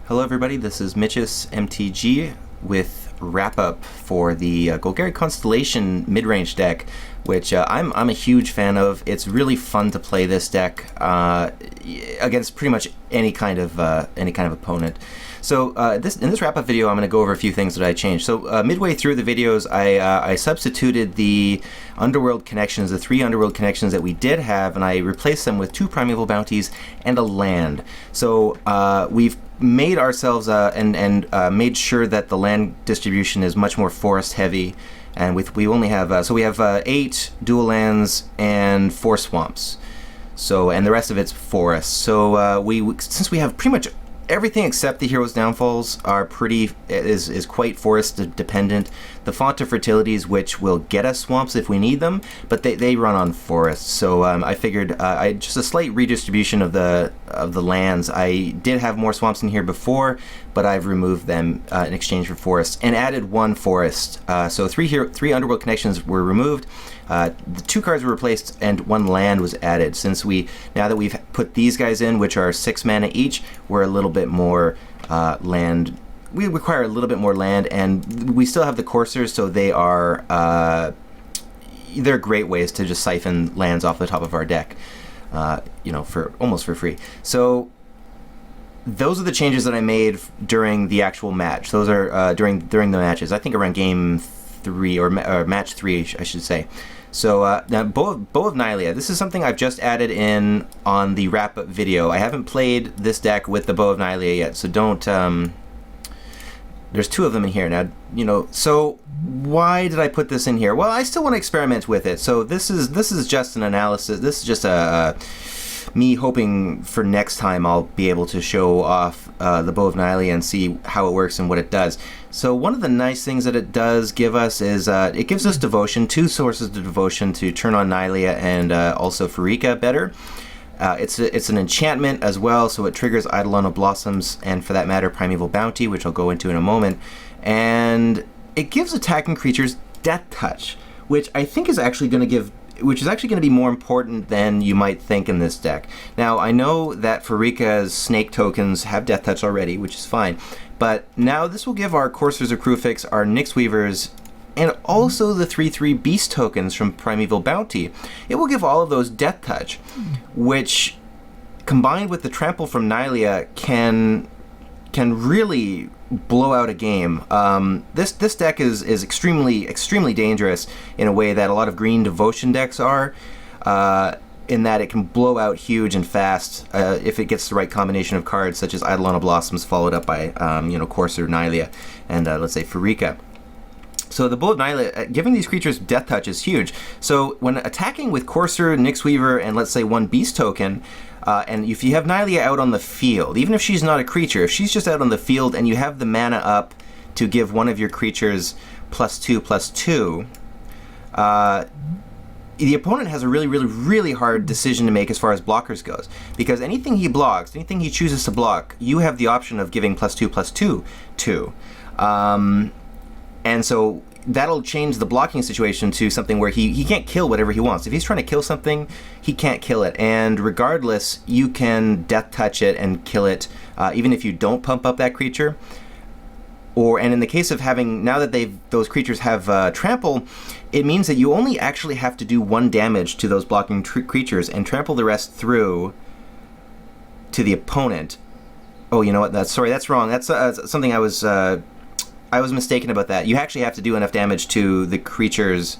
Hello everybody, this is Mitch's MTG with wrap-up for the Golgari Constellation Midrange deck, which I'm a huge fan of. It's really fun to play this deck against pretty much any kind of opponent. So in this wrap-up video, I'm going to go over a few things that I changed. So midway through the videos, I substituted the Underworld connections, the 3 Underworld connections that we did have, and I replaced them with 2 Primeval Bounties and a land. So we've made ourselves and made sure that the land distribution is much more forest heavy, and we only have we have 8 dual lands and 4 swamps. So and the rest of it's forest. So since we have pretty much everything except the Hero's Downfalls are is quite forest dependent. The Font of Fertilities, which will get us swamps if we need them, but they run on forests. So I figured just a slight redistribution of the lands. I did have more swamps in here before, but I've removed them in exchange for forests and added 1 forest. So 3 Underworld connections were removed. The 2 cards were replaced and 1 land was added. Since now that we've put these guys in, which are 6 mana each, we're a little bit more land. We require a little bit more land, and we still have the coursers, so they're great ways to just siphon lands off the top of our deck, for almost for free. So those are the changes that I made during the actual match. Those are during the matches. I think around game 3 or match 3, I should say. So now Bow of Nylea. This is something I've just added in on the wrap-up video. I haven't played this deck with the Bow of Nylea yet, so don't. There's 2 of them in here now. So why did I put this in here? Well, I still want to experiment with it. So this is just an analysis. This is just me hoping for next time I'll be able to show off the Bow of Nylea and see how it works and what it does. So one of the nice things that it does give us is it gives us devotion, 2 sources of devotion to turn on Nylea and also Pharika better. It's an enchantment as well, so it triggers Eidolon of Blossoms and, for that matter, Primeval Bounty, which I'll go into in a moment. And it gives attacking creatures Death Touch, which I think is actually going to be more important than you might think in this deck. Now, I know that Pharika's Snake tokens have Death Touch already, which is fine, but now this will give our Coursers of Krufix, our Nyx Weavers, and also the 3/3 Beast tokens from Primeval Bounty. It will give all of those Death Touch, which, combined with the Trample from Nylea, can really blow out a game. This deck is extremely dangerous in a way that a lot of green devotion decks are, in that it can blow out huge and fast if it gets the right combination of cards, such as Eidolon of Blossoms followed up by Courser, Nylea, and let's say Pharika. So the Bow of Nylea, giving these creatures Death Touch is huge. So when attacking with Courser, Nyx Weaver, and let's say 1 Beast token, and if you have Nylea out on the field, even if she's not a creature, if she's just out on the field and you have the mana up to give one of your creatures +2/+2, the opponent has a really hard decision to make as far as blockers goes, because anything he blocks, anything he chooses to block, you have the option of giving +2/+2 to. And so that'll change the blocking situation to something where he can't kill whatever he wants. If he's trying to kill something, he can't kill it. And regardless, you can Death Touch it and kill it, even if you don't pump up that creature. And in the case of now that those creatures have Trample, it means that you only actually have to do 1 damage to those blocking creatures and trample the rest through to the opponent. Oh, you know what? That's wrong. That's something I was mistaken about that. You actually have to do enough damage to the creatures,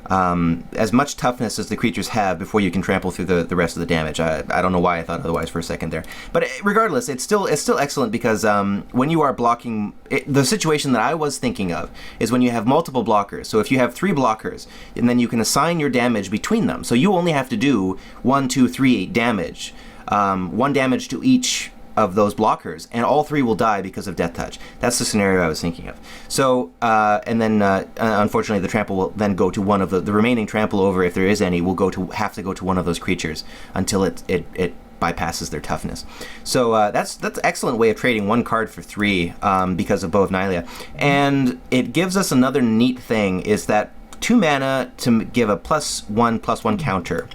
as much toughness as the creatures have, before you can trample through the rest of the damage. I don't know why I thought otherwise for a second there. But regardless, it's still excellent, because when you are blocking, the situation that I was thinking of is when you have multiple blockers. So if you have 3 blockers, and then you can assign your damage between them. So you only have to do 1, 2, 3 damage. 1 damage to each of those blockers, and all 3 will die because of Death Touch. That's the scenario I was thinking of. So, and then unfortunately the trample will then go to one of the remaining trample over, if there is any, will have to go to one of those creatures until it bypasses their toughness. So that's an excellent way of trading 1 card for 3 because of Bow of Nylea. And it gives us another neat thing, is that 2 mana to give a +1/+1 counter.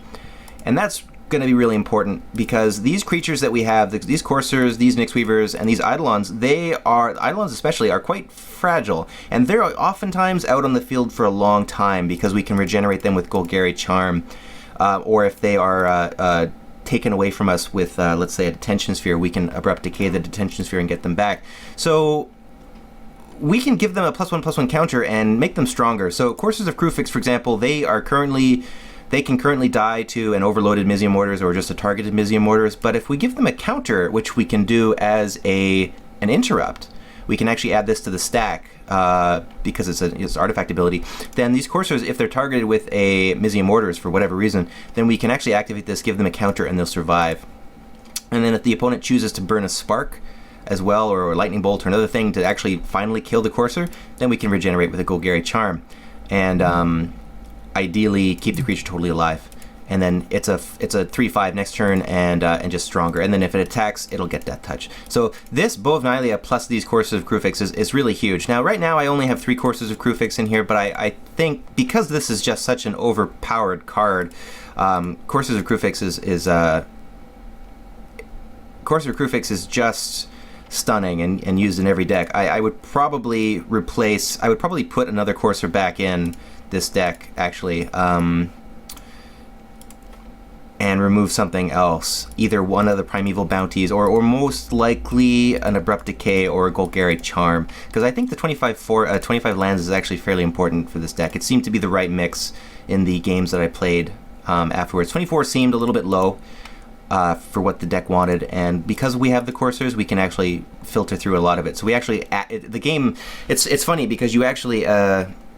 And that's going to be really important, because these creatures that we have, these coursers, these Nyxweavers, and these Eidolons, Eidolons especially, are quite fragile, and they're oftentimes out on the field for a long time because we can regenerate them with Golgari Charm, or if they are taken away from us with, let's say, a Detention Sphere, we can Abrupt Decay the Detention Sphere and get them back. So we can give them a +1/+1 counter and make them stronger. So Coursers of Kruphix, for example, they can currently die to an overloaded Mizzium Mortars or just a targeted Mizzium Mortars, but if we give them a counter, which we can do as an interrupt, we can actually add this to the stack because it's an artifact ability, then these Coursers, if they're targeted with a Mizzium Mortars for whatever reason, then we can actually activate this, give them a counter, and they'll survive. And then if the opponent chooses to burn a Spark as well, or a Lightning Bolt or another thing to actually finally kill the Courser, then we can regenerate with a Golgari Charm. And ideally keep the creature totally alive, and then it's a 3/5 next turn, and just stronger. And then if it attacks, it'll get Death Touch. So this Bow of Nylea plus these Coursers of Kruphix is really huge. Now, right now I only have 3 Coursers of Kruphix in here, but I think because this is just such an overpowered card, Coursers of Kruphix is just stunning and used in every deck. I would probably put another Courser back in this deck, actually, and remove something else, either one of the Primeval Bounties, or most likely an Abrupt Decay or a Golgari Charm, because I think the 25 lands is actually fairly important for this deck. It seemed to be the right mix in the games that I played afterwards. 24 seemed a little bit low for what the deck wanted, and because we have the Coursers, we can actually filter through a lot of it. So we actually, the game, it's funny because you actually,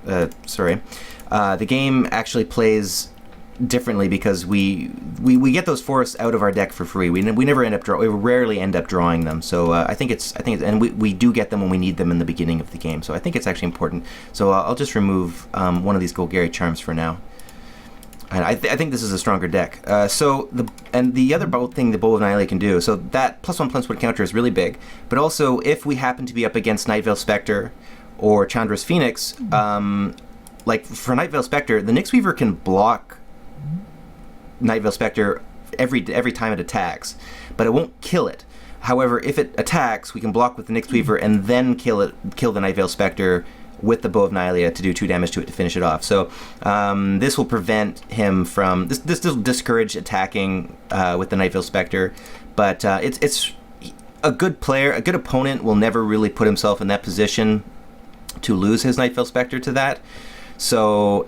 the game actually plays differently because we get those forests out of our deck for free. We rarely end up drawing them. So I think and we do get them when we need them in the beginning of the game. So I think it's actually important. So I'll just remove one of these Golgari Charms for now. And I think this is a stronger deck. The other thing the Bow of Nylea can do, so that +1/+1 counter is really big. But also, if we happen to be up against Nightveil Spectre or Chandra's Phoenix, like for Nightveil Spectre, the Nyxweaver can block Nightveil Spectre every time it attacks, but it won't kill it. However, if it attacks, we can block with the Nyxweaver and then kill the Nightveil Spectre with the Bow of Nylea to do 2 damage to it to finish it off. So this will prevent him from this will discourage attacking with the Nightveil Spectre, but it's a good player, a good opponent will never really put himself in that position to lose his Nightveil Spectre to that. So,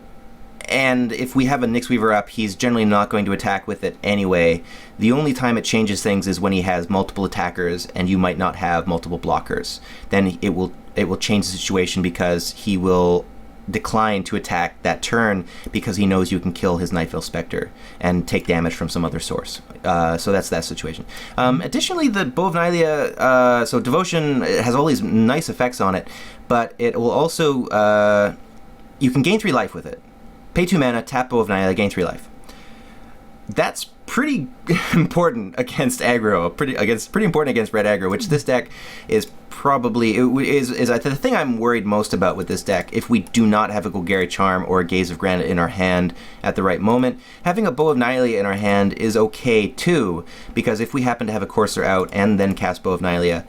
and if we have a Nyxweaver up, he's generally not going to attack with it anyway. The only time it changes things is when he has multiple attackers and you might not have multiple blockers. Then it will change the situation because he will decline to attack that turn because he knows you can kill his Nightveil Spectre and take damage from some other source. So that's that situation. Additionally, the Bow of Nylea, so Devotion has all these nice effects on it, but it will also, you can gain 3 life with it. Pay 2 mana, tap Bow of Nylea, gain 3 life. That's pretty important against aggro, pretty important against red aggro, which this deck is probably, the thing I'm worried most about with this deck. If we do not have a Golgari Charm or a Gaze of Granite in our hand at the right moment, having a Bow of Nylea in our hand is okay too, because if we happen to have a Courser out and then cast Bow of Nylea,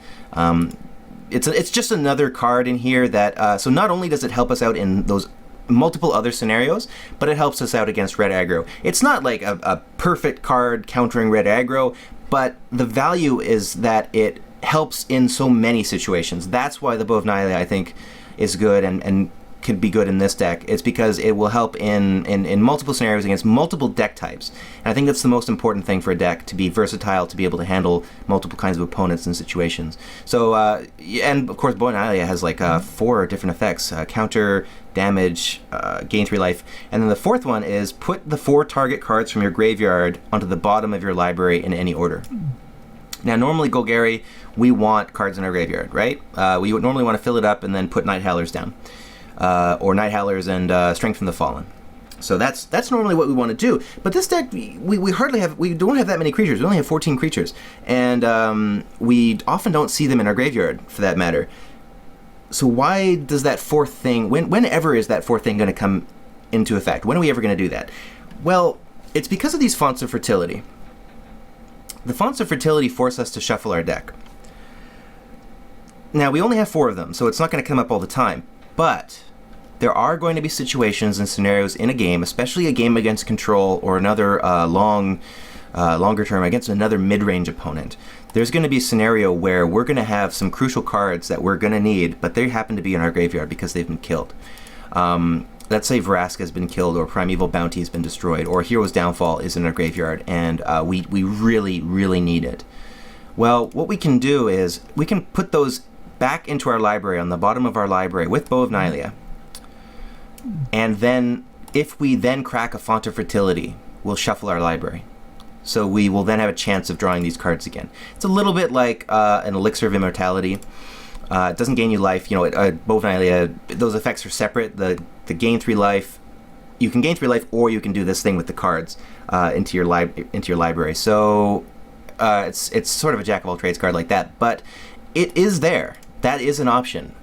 it's just another card in here that, so not only does it help us out in those multiple other scenarios, but it helps us out against red aggro. It's not like a perfect card countering red aggro, but the value is that it helps in so many situations. That's why the Bow of Nylea, I think, is good and could be good in this deck. It's because it will help in multiple scenarios against multiple deck types. And I think that's the most important thing for a deck, to be versatile, to be able to handle multiple kinds of opponents and situations. So, and of course, Bow of Nylea has like 4 different effects: counter, damage, gain 3 life, and then the 4th one is put the 4 target cards from your graveyard onto the bottom of your library in any order. Now, normally Golgari, we want cards in our graveyard, right? We would normally want to fill it up and then put Night Howlers down, or Night Howlers and Strength from the Fallen. So that's normally what we want to do. But this deck, we don't have that many creatures. We only have 14 creatures, and we often don't see them in our graveyard, for that matter. So why does that 4th thing, whenever is that 4th thing going to come into effect? When are we ever going to do that? Well, it's because of these Fonts of Fertility. the Fonts of Fertility force us to shuffle our deck. Now, we only have 4 of them, so it's not going to come up all the time, but there are going to be situations and scenarios in a game, especially a game against Control or another longer term against another mid-range opponent. There's going to be a scenario where we're going to have some crucial cards that we're going to need, but they happen to be in our graveyard because they've been killed. Let's say Vraska has been killed, or Primeval Bounty has been destroyed, or Hero's Downfall is in our graveyard, and we really, really need it. Well, what we can do is we can put those back into our library, on the bottom of our library, with Bow of Nylea. And then, if we then crack a Font of Fertility, we'll shuffle our library. So we will then have a chance of drawing these cards again. It's a little bit like an Elixir of Immortality. It doesn't gain you life. Bow of Nylea, those effects are separate. The gain 3 life, you can gain 3 life, or you can do this thing with the cards into your library. So it's sort of a jack of all trades card like that, but it is there. That is an option.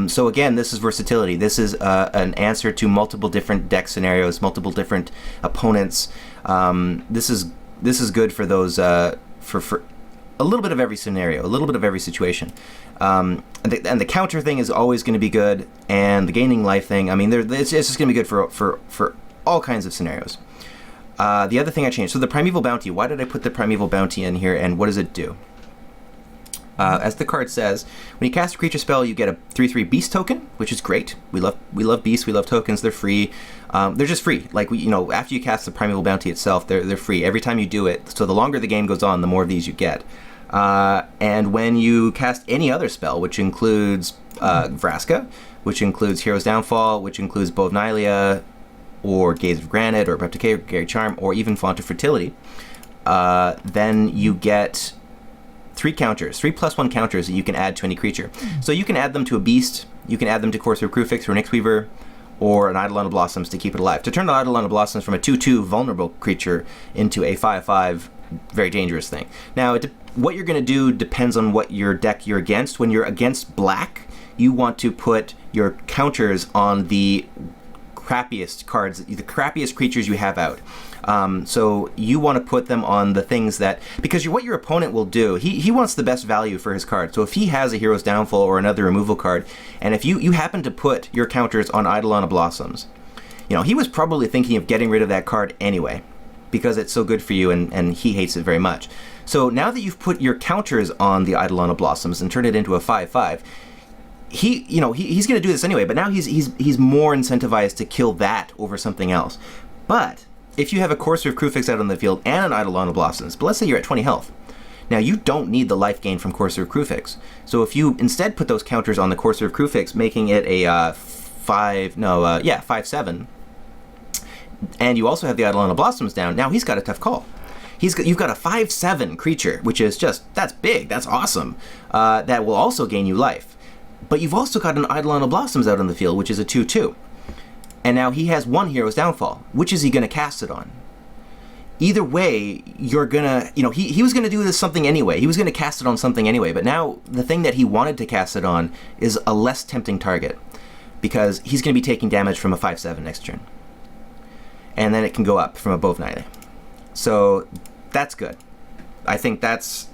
So again, this is versatility. This is an answer to multiple different deck scenarios, multiple different opponents. This is good for those for a little bit of every scenario, a little bit of every situation. And the counter thing is always going to be good, and the gaining life thing, I mean, it's just going to be good for all kinds of scenarios. The other thing I changed, so the Primeval Bounty, why did I put the Primeval Bounty in here, and what does it do? As the card says, when you cast a creature spell, you get a 3/3 beast token, which is great. We love beasts, we love tokens, they're free. They're just free. Like, after you cast the Primeval Bounty itself, they're free every time you do it. So the longer the game goes on, the more of these you get. And when you cast any other spell, which includes Vraska, which includes Hero's Downfall, which includes Bow of Nylea, or Gaze of Granite, or Replicatory Charm, or even Font of Fertility, then you get 3 counters, 3+1 counters that you can add to any creature. So you can add them to a beast, you can add them to Courser of Crufix or Nyxweaver, or an Eidolon of Blossoms to keep it alive. To turn an Eidolon of Blossoms from a 2/2 vulnerable creature into a 5/5 very dangerous thing. Now, what you're going to do depends on what your deck you're against. When you're against black, you want to put your counters on the crappiest cards, the crappiest creatures you have out. So you want to put them on the things that, because what your opponent will do, he wants the best value for his card. So if he has a Hero's Downfall or another removal card, and if you happen to put your counters on Eidolon of Blossoms, he was probably thinking of getting rid of that card anyway, because it's so good for you, and he hates it very much. So now that you've put your counters on the Eidolon of Blossoms and turned it into a 5/5, he's going to do this anyway, but now he's more incentivized to kill that over something else. But if you have a Courser of Crufix out on the field and an Eidolon of Blossoms, but let's say you're at 20 health, now you don't need the life gain from Courser of Crufix. So if you instead put those counters on the Courser of Crufix, making it a 5/7, and you also have the Eidolon of Blossoms down, now he's got a tough call. You've got a 5/7 creature, which is that's big, that's awesome, that will also gain you life. But you've also got an Eidolon of Blossoms out on the field, which is a 2/2. And now he has 1 Hero's Downfall. Which is he going to cast it on? Either way, you're going to, he was going to do this something anyway. He was going to cast it on something anyway. But now the thing that he wanted to cast it on is a less tempting target, because he's going to be taking damage from a 5/7 next turn. And then it can go up from a Bow of Nylea. So that's good. I think that's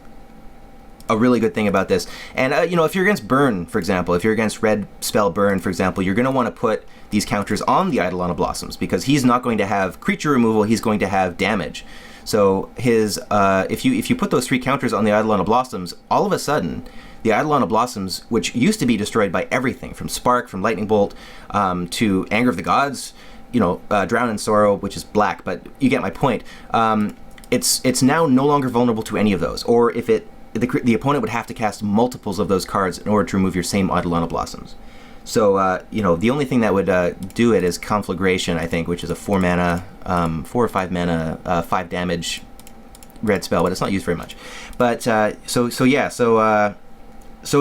a really good thing about this. And, if you're against Burn, for example, if you're against Red Spell Burn, for example, you're going to want to put these counters on the Eidolon of Blossoms, because he's not going to have creature removal, he's going to have damage. So his if you put those 3 counters on the Eidolon of Blossoms, all of a sudden, the Eidolon of Blossoms, which used to be destroyed by everything, from Spark, from Lightning Bolt, to Anger of the Gods, Drown in Sorrow, which is black, but you get my point. It's now no longer vulnerable to any of those, or if the opponent would have to cast multiples of those cards in order to remove your same Eidolon of Blossoms. So, the only thing that would do it is Conflagration, I think, which is a 4 or 5 mana, 5 damage red spell, but it's not used very much. But, so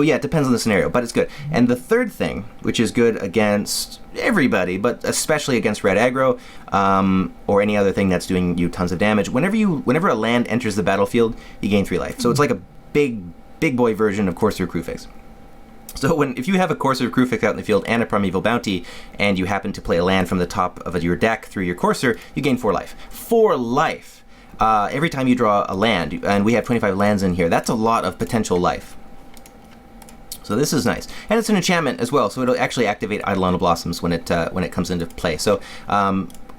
yeah, it depends on the scenario, but it's good. And the third thing, which is good against everybody, but especially against red aggro, or any other thing that's doing you tons of damage, whenever a land enters the battlefield, you gain 3 life. So it's like a big boy version of Courser of Crufix. So if you have a Courser of Crufix out in the field and a Primeval Bounty, and you happen to play a land from the top of your deck through your Courser, you gain 4 life. 4 life! every time you draw a land, and we have 25 lands in here, that's a lot of potential life. So this is nice, and it's an enchantment as well, so it'll actually activate Eidolon Blossoms when it comes into play. So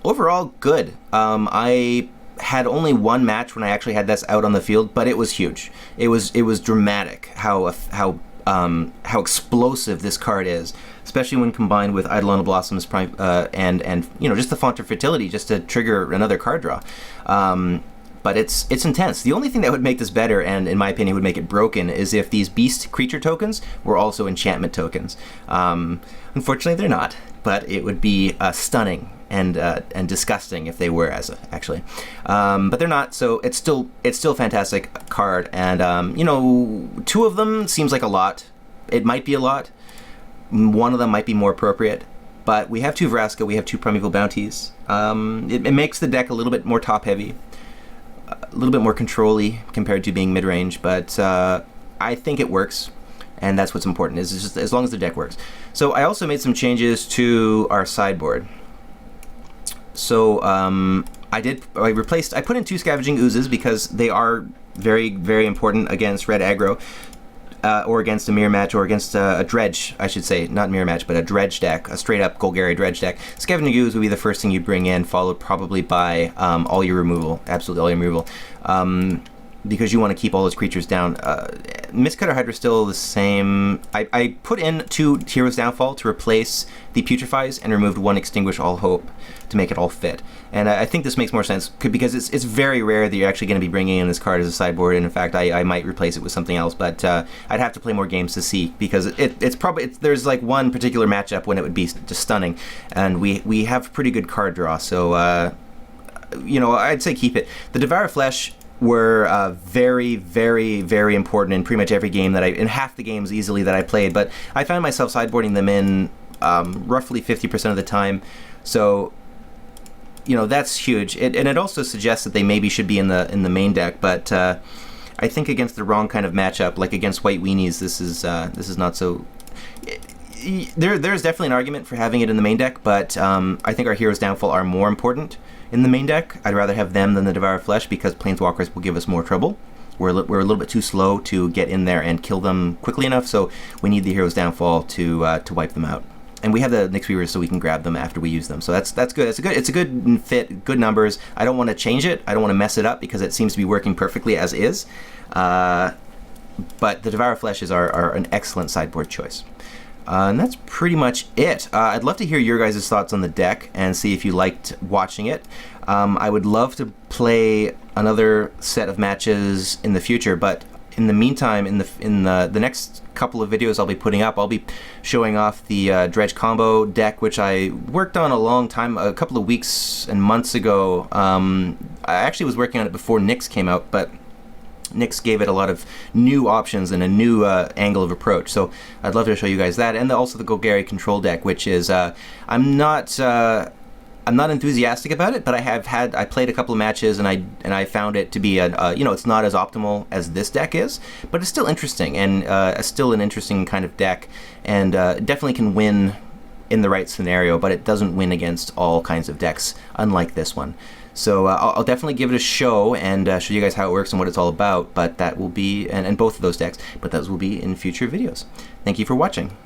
overall, good. I had only one match when I actually had this out on the field, but it was huge. It was dramatic how explosive this card is, especially when combined with Eidolon Blossoms and just the Font of Fertility just to trigger another card draw. But it's intense. The only thing that would make this better, and in my opinion would make it broken, is if these beast creature tokens were also enchantment tokens. Unfortunately, they're not, but it would be stunning and disgusting if they were actually. But they're not, so it's still a fantastic card. And 2 of them seems like a lot. It might be a lot. One of them might be more appropriate. But we have 2 Vraska, we have 2 Primeval Bounties. It makes the deck a little bit more top heavy, a little bit more control-y compared to being mid-range, but I think it works, and that's what's important, is just as long as the deck works. So I also made some changes to our sideboard. So I put in 2 Scavenging Oozes because they are very, very important against red aggro, or against a mirror match, or against a dredge, I should say, not mirror match, but a dredge deck, a straight up Golgari dredge deck. Scavenging Ooze would be the first thing you bring in, followed probably by all your removal, absolutely all your removal, because you want to keep all those creatures down. Mistcutter Hydra is still the same. I put in 2 Hero's Downfall to replace the Putrefies and removed 1 Extinguish All Hope to make it all fit. And I think this makes more sense because it's very rare that you're actually going to be bringing in this card as a sideboard. And in fact, I might replace it with something else, but I'd have to play more games to see, because there's like one particular matchup when it would be just stunning, and we have pretty good card draw. So I'd say keep it. The Devour Flesh were very, very, very important in pretty much every game in half the games easily that I played, but I found myself sideboarding them in roughly 50% of the time. So that's huge. And it also suggests that they maybe should be in the main deck, but I think against the wrong kind of matchup, like against White Weenies, this is not so. There's definitely an argument for having it in the main deck, but I think our Hero's Downfall are more important in the main deck. I'd rather have them than the Devour Flesh, because Planeswalkers will give us more trouble. We're a little bit too slow to get in there and kill them quickly enough, so we need the Hero's Downfall to wipe them out. And we have the Nyx Weavers so we can grab them after we use them. So that's good. It's a good fit, good numbers. I don't want to change it. I don't want to mess it up because it seems to be working perfectly as is. But the Devour Flesh are an excellent sideboard choice. And that's pretty much it. I'd love to hear your guys' thoughts on the deck and see if you liked watching it. I would love to play another set of matches in the future, but in the meantime, in the next couple of videos I'll be putting up, I'll be showing off the Dredge Combo deck, which I worked on a couple of weeks and months ago. I actually was working on it before Nyx came out, but Nyx gave it a lot of new options and a new angle of approach. So I'd love to show you guys that, and also the Golgari control deck, which is I'm not enthusiastic about it, but I played a couple of matches and I found it to be it's not as optimal as this deck is, but it's still interesting and still an interesting kind of deck, and definitely can win in the right scenario, but it doesn't win against all kinds of decks, unlike this one. So I'll definitely give it a show and show you guys how it works and what it's all about, but that will be, and both of those decks, but those will be in future videos. Thank you for watching.